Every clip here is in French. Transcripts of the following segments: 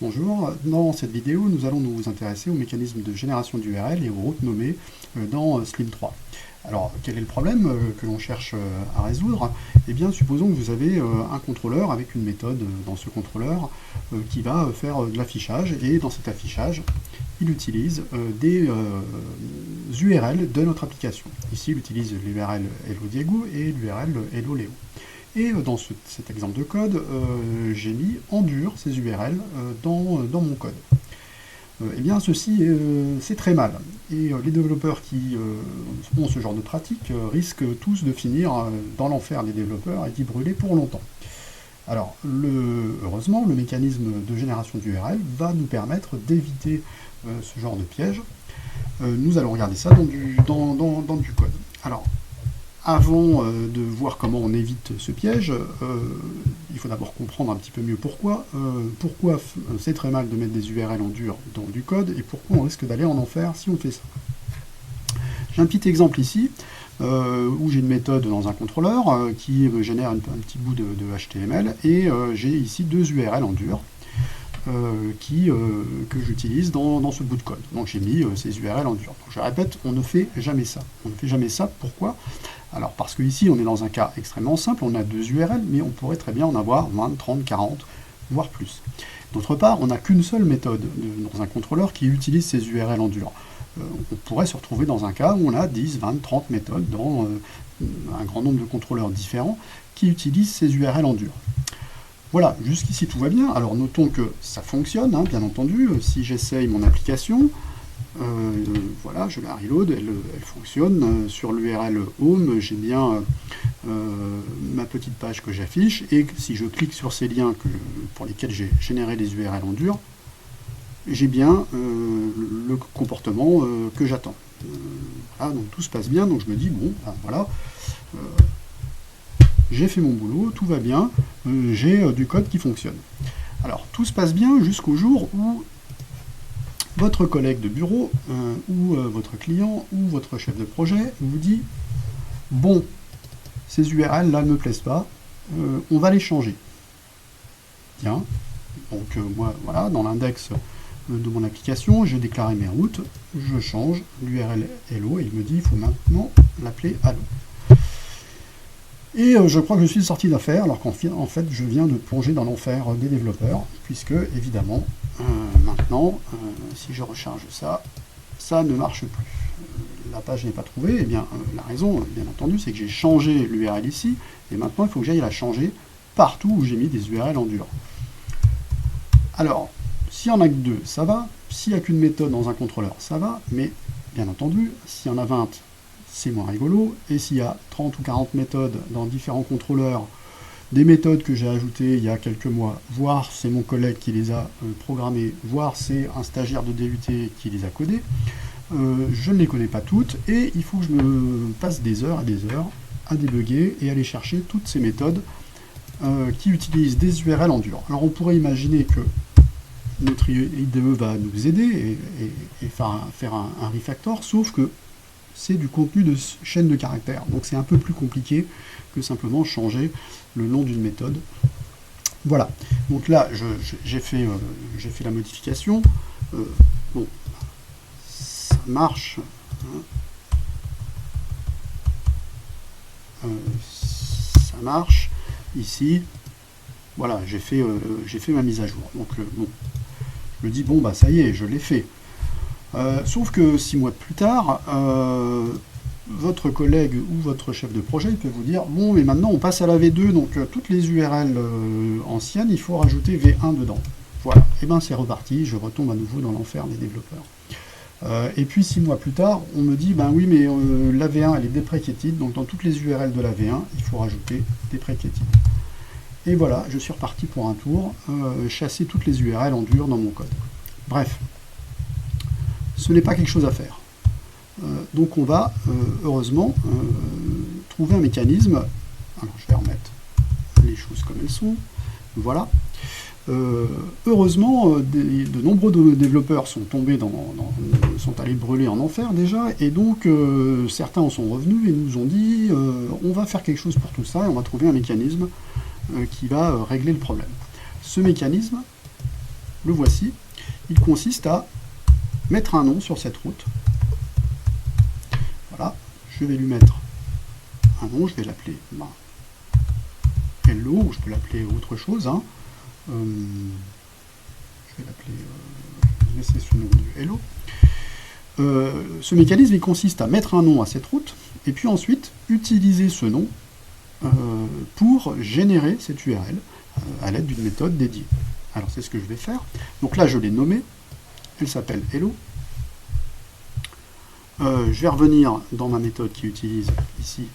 Bonjour, dans cette vidéo, nous allons nous intéresser au mécanisme de génération d'URL et aux routes nommées dans Slim 3. Alors, quel est le problème que l'on cherche à résoudre? Eh bien, supposons que vous avez un contrôleur avec une méthode dans ce contrôleur qui va faire de l'affichage, et dans cet affichage, il utilise des URL de notre application. Ici, il utilise l'URL Hello Diego et l'URL Hello Léo. Et dans cet exemple de code, j'ai mis en dur ces URL dans mon code. Eh bien, ceci, c'est très mal. Et les développeurs qui ont ce genre de pratique risquent tous de finir dans l'enfer des développeurs et d'y brûler pour longtemps. Alors, heureusement, le mécanisme de génération d'URL va nous permettre d'éviter ce genre de piège. Nous allons regarder ça dans du code. Alors, avant de voir comment on évite ce piège, il faut d'abord comprendre un petit peu mieux pourquoi. Pourquoi c'est très mal de mettre des URL en dur dans du code, et pourquoi on risque d'aller en enfer si on fait ça. J'ai un petit exemple ici, où j'ai une méthode dans un contrôleur qui génère un petit bout de HTML, et j'ai ici deux URL en dur que j'utilise dans ce bout de code. Donc j'ai mis ces URL en dur. Donc, je répète, on ne fait jamais ça. On ne fait jamais ça, pourquoi? Alors parce qu'ici on est dans un cas extrêmement simple, on a deux URL, mais on pourrait très bien en avoir 20, 30, 40, voire plus. D'autre part, on n'a qu'une seule méthode dans un contrôleur qui utilise ces URL en dur. On pourrait se retrouver dans un cas où on a 10, 20, 30 méthodes dans un grand nombre de contrôleurs différents qui utilisent ces URL en dur. Voilà, jusqu'ici tout va bien. Alors notons que ça fonctionne, hein, bien entendu. Si j'essaye mon application, voilà, je la reload, elle fonctionne. Sur l'URL home, j'ai bien ma petite page que j'affiche, et si je clique sur ces liens pour lesquels j'ai généré des URL en dur, j'ai bien le comportement que j'attends. Voilà, donc tout se passe bien, donc je me dis, bon, ben, voilà, j'ai fait mon boulot, tout va bien, j'ai du code qui fonctionne. Alors, tout se passe bien jusqu'au jour où votre collègue de bureau, ou votre client, ou votre chef de projet vous dit « Bon, ces URL là ne me plaisent pas, on va les changer. » Bien, donc moi, voilà, dans l'index de mon application, j'ai déclaré mes routes, je change l'URL hello, et il me dit « Il faut maintenant l'appeler allo ». Et je crois que je suis sorti d'affaire, alors qu'en fait, je viens de plonger dans l'enfer des développeurs, puisque, évidemment, maintenant, si je recharge ça, ça ne marche plus. La page n'est pas trouvée. Eh bien, la raison, bien entendu, c'est que j'ai changé l'URL ici, et maintenant, il faut que j'aille la changer partout où j'ai mis des URL en dur. Alors, s'il n'y en a que deux, ça va. S'il n'y a qu'une méthode dans un contrôleur, ça va. Mais, bien entendu, s'il y en a 20, c'est moins rigolo, et s'il y a 30 ou 40 méthodes dans différents contrôleurs, des méthodes que j'ai ajoutées il y a quelques mois, voire c'est mon collègue qui les a programmées, voire c'est un stagiaire de DUT qui les a codées, je ne les connais pas toutes, et il faut que je me passe des heures et des heures à débugger et aller chercher toutes ces méthodes qui utilisent des URL en dur. Alors on pourrait imaginer que notre IDE va nous aider et faire un refactor, sauf que c'est du contenu de chaîne de caractères. Donc c'est un peu plus compliqué que simplement changer le nom d'une méthode. Voilà. Donc là, j'ai fait la modification. Bon, ça marche. Hein. Ça marche. Ici, voilà, j'ai fait ma mise à jour. Donc bon, je me dis, bon, bah ça y est, je l'ai fait. Sauf que 6 mois plus tard, votre collègue ou votre chef de projet peut vous dire « Bon, mais maintenant on passe à la V2, donc toutes les URL anciennes, il faut rajouter V1 dedans. » Voilà, et bien c'est reparti, je retombe à nouveau dans l'enfer des développeurs. Et puis 6 mois plus tard, on me dit « Ben oui, mais la V1 elle est deprecated, donc dans toutes les URL de la V1, il faut rajouter deprecated. » Et voilà, je suis reparti pour un tour, chasser toutes les URL en dur dans mon code. Bref. Ce n'est pas quelque chose à faire. Donc on va, heureusement, trouver un mécanisme. Alors je vais remettre les choses comme elles sont. Voilà. Heureusement, de nombreux développeurs sont tombés sont allés brûler en enfer déjà, et donc certains en sont revenus et nous ont dit on va faire quelque chose pour tout ça, et on va trouver un mécanisme qui va régler le problème. Ce mécanisme, le voici. Il consiste à mettre un nom sur cette route. Voilà, je vais lui mettre un nom, je vais l'appeler Hello, ou je peux l'appeler autre chose. Hein. Je vais l'appeler, laisser ce nom de Hello. Ce mécanisme il consiste à mettre un nom à cette route, et puis ensuite utiliser ce nom pour générer cette URL à l'aide d'une méthode dédiée. Alors c'est ce que je vais faire. Donc là je l'ai nommée, elle s'appelle Hello. Je vais revenir dans ma méthode qui utilise ici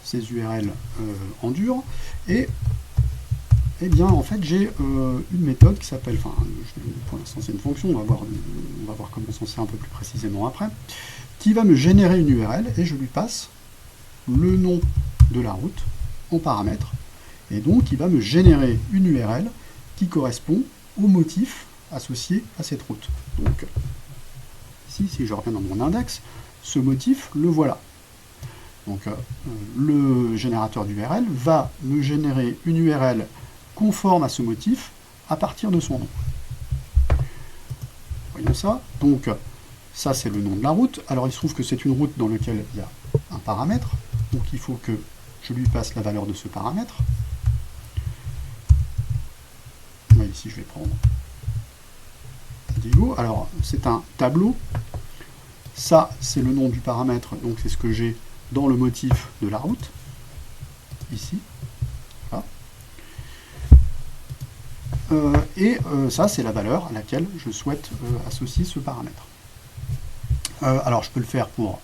ces URL en dur, et bien en fait j'ai une méthode qui s'appelle, enfin pour l'instant c'est une fonction, on va voir comment s'en sert un peu plus précisément après, qui va me générer une URL, et je lui passe le nom de la route en paramètre, et donc il va me générer une URL qui correspond au motif associé à cette route. Donc ici, si je reviens dans mon index, ce motif, le voilà. Donc le générateur d'URL va me générer une URL conforme à ce motif à partir de son nom. Voyons ça. Donc ça c'est le nom de la route. Alors il se trouve que c'est une route dans laquelle il y a un paramètre. Donc il faut que je lui passe la valeur de ce paramètre. Ici je vais prendre Digo. Alors c'est un tableau. Ça c'est le nom du paramètre. Donc c'est ce que j'ai dans le motif de la route. Ici. Voilà. Ça c'est la valeur à laquelle je souhaite associer ce paramètre. Alors je peux le faire pour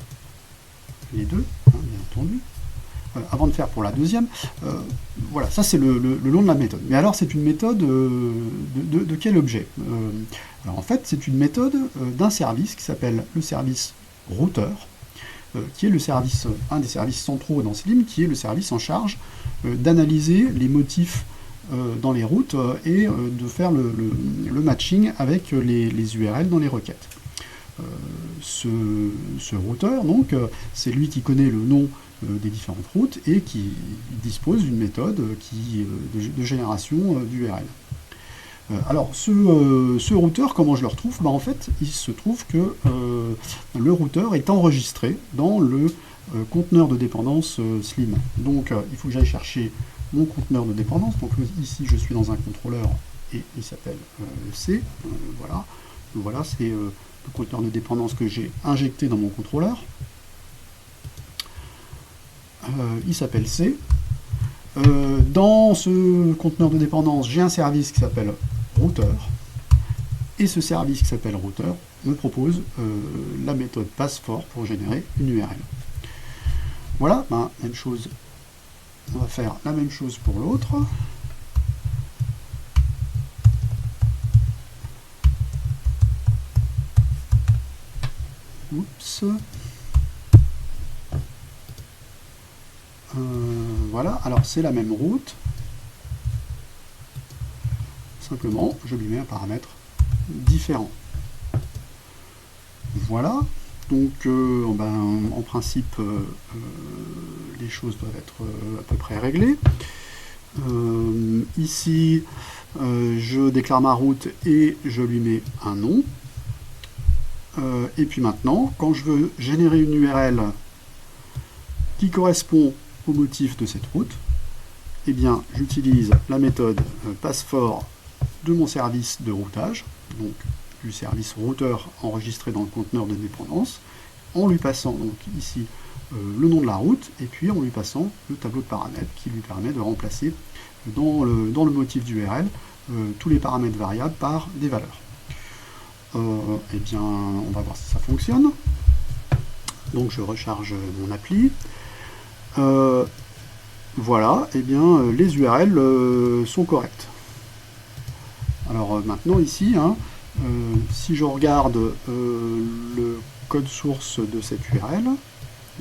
les deux, hein, bien entendu. Avant de faire pour la deuxième, voilà, ça c'est le nom de la méthode. Mais alors c'est une méthode de quel objet? Alors en fait c'est une méthode d'un service qui s'appelle le service routeur, qui est le service, un des services centraux dans Slim, qui est le service en charge d'analyser les motifs dans les routes et de faire le matching avec les URL dans les requêtes. Ce routeur, donc, c'est lui qui connaît le nom des différentes routes et qui dispose d'une méthode de génération d'URL. Alors, ce routeur, comment je le retrouve? En fait, il se trouve que le routeur est enregistré dans le conteneur de dépendance Slim. Donc, il faut que j'aille chercher mon conteneur de dépendance. Donc, ici, je suis dans un contrôleur et il s'appelle C. Voilà, voilà c'est le conteneur de dépendance que j'ai injecté dans mon contrôleur. Il s'appelle C. Dans ce conteneur de dépendance, j'ai un service qui s'appelle routeur. Et ce service qui s'appelle routeur me propose la méthode passFor pour générer une URL. Voilà, même chose. On va faire la même chose pour l'autre. Oups. Voilà, alors c'est la même route. Simplement, je lui mets un paramètre différent. Voilà. Donc, en principe, les choses doivent être à peu près réglées. Ici, je déclare ma route et je lui mets un nom. Et puis maintenant, quand je veux générer une URL qui correspond au motif de cette route, eh bien, j'utilise la méthode passFor de mon service de routage, donc du service routeur enregistré dans le conteneur de dépendance, en lui passant donc ici le nom de la route, et puis en lui passant le tableau de paramètres qui lui permet de remplacer dans le motif d'URL tous les paramètres variables par des valeurs. Eh bien, on va voir si ça fonctionne. Donc je recharge mon appli. Voilà, et bien les URL sont correctes. Alors maintenant ici, si je regarde le code source de cette URL,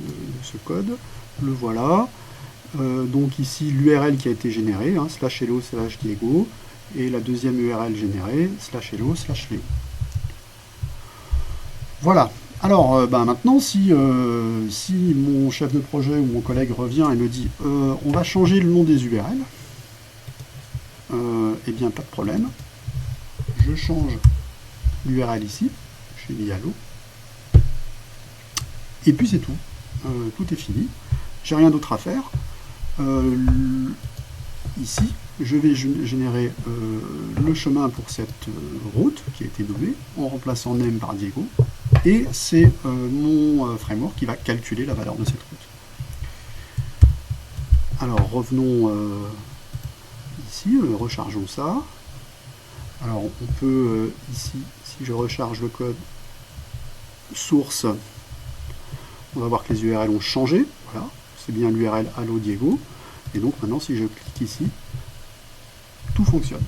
de ce code, le voilà. Donc ici l'URL qui a été générée, /hello/diego, et la deuxième URL générée, /hello/leo. Voilà. Alors maintenant, si mon chef de projet ou mon collègue revient et me dit on va changer le nom des URL, eh bien pas de problème. je change l'URL ici, je dis allo, et puis c'est tout. Tout est fini. J'ai rien d'autre à faire. Ici, je vais générer le chemin pour cette route qui a été nommée en remplaçant name par Diego, et c'est mon framework qui va calculer la valeur de cette route. Alors revenons ici, rechargeons ça. Alors on peut ici, si je recharge le code source, on va voir que les URL ont changé. Voilà, c'est bien l'URL allo Diego. Et donc maintenant, si je clique ici, tout fonctionne.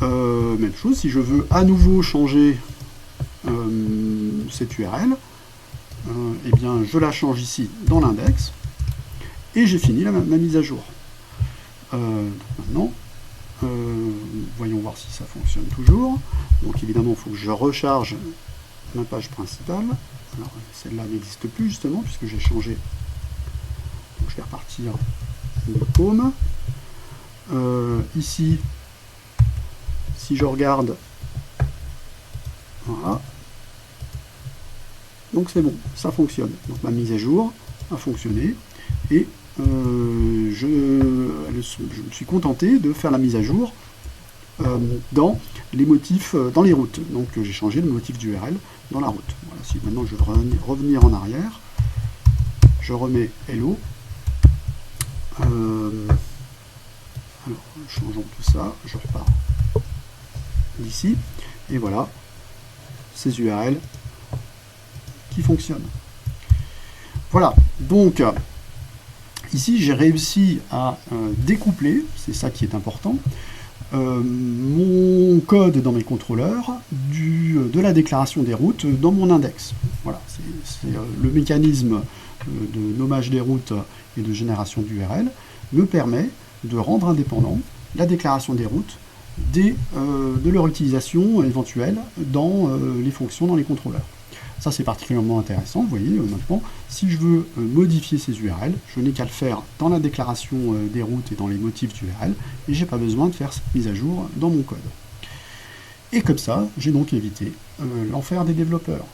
Même chose, si je veux à nouveau changer cette URL, eh bien je la change ici dans l'index, et j'ai fini ma mise à jour. Maintenant, voyons voir si ça fonctionne toujours. Donc évidemment, il faut que je recharge ma page principale. Alors celle-là n'existe plus justement, puisque j'ai changé. Donc je vais repartir de home. Ici, si je regarde, voilà, donc c'est bon, ça fonctionne. Donc ma mise à jour a fonctionné, et je me suis contenté de faire la mise à jour dans les motifs, dans les routes. Donc j'ai changé le motif d'URL dans la route. Voilà, si maintenant je veux revenir en arrière, je remets hello. Alors, changeons tout ça, je repars d'ici, et voilà, ces URL qui fonctionnent. Voilà, donc ici j'ai réussi à découpler, c'est ça qui est important, mon code dans mes contrôleurs de la déclaration des routes dans mon index. Voilà, c'est le mécanisme de nommage des routes et de génération d'URL me permet de rendre indépendant la déclaration des routes de leur utilisation éventuelle dans les fonctions, dans les contrôleurs. Ça, c'est particulièrement intéressant. Vous voyez, maintenant, si je veux modifier ces URL, je n'ai qu'à le faire dans la déclaration des routes et dans les motifs d'URL, et je n'ai pas besoin de faire cette mise à jour dans mon code. Et comme ça, j'ai donc évité l'enfer des développeurs.